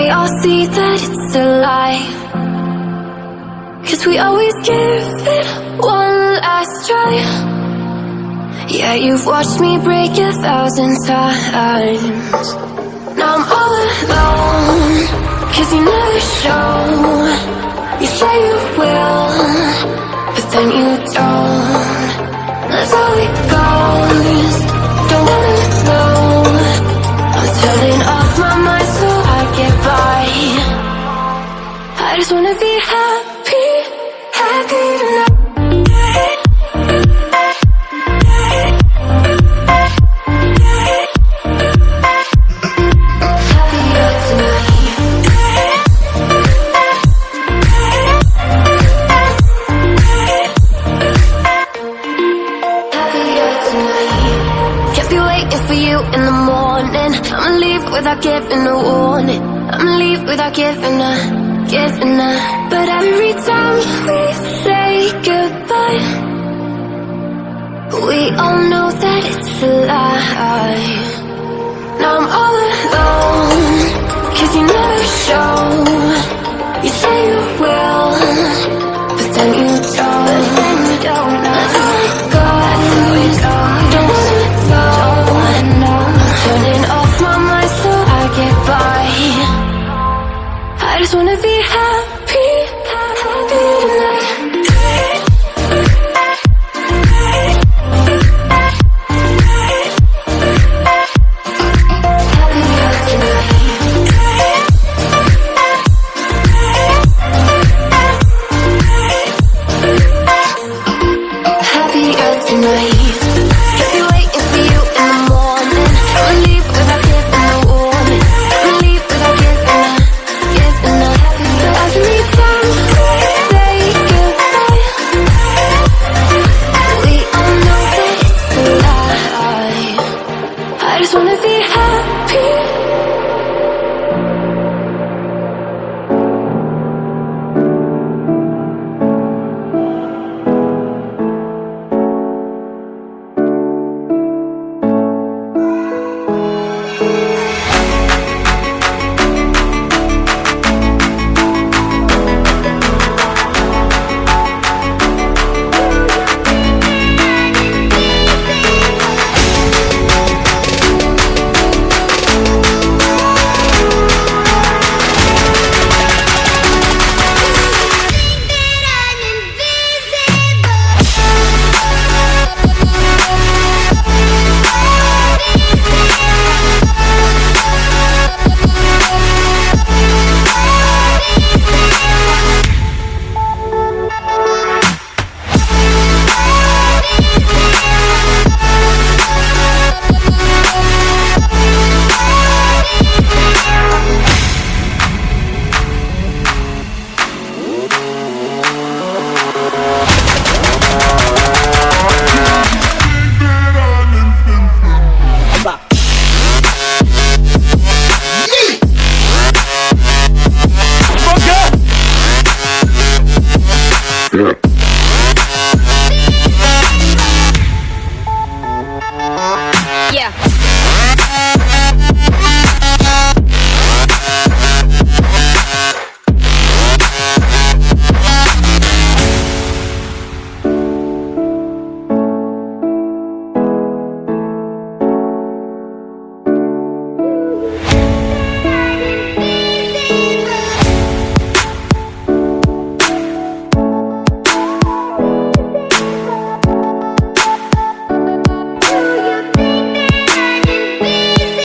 they all see that it's a lie. 'Cause we always give it one last try. Yeah, you've watched me break 1,000 times. Now I'm all alone, 'cause you never show. You say you will, but then you don't. That's how it goes. Don't wanna know. I'm turning off my mind so I get by. I just wanna be happy, happy tonight. Without giving a warning, I'ma leave without giving a. But every time we say goodbye, we all know that it's a lie. Now I'm all alone, 'cause you never show. You say you will, but then you don't. That's how it goes. Don't wanna know. I'm turning off my mind so I get by. I just wanna be happy.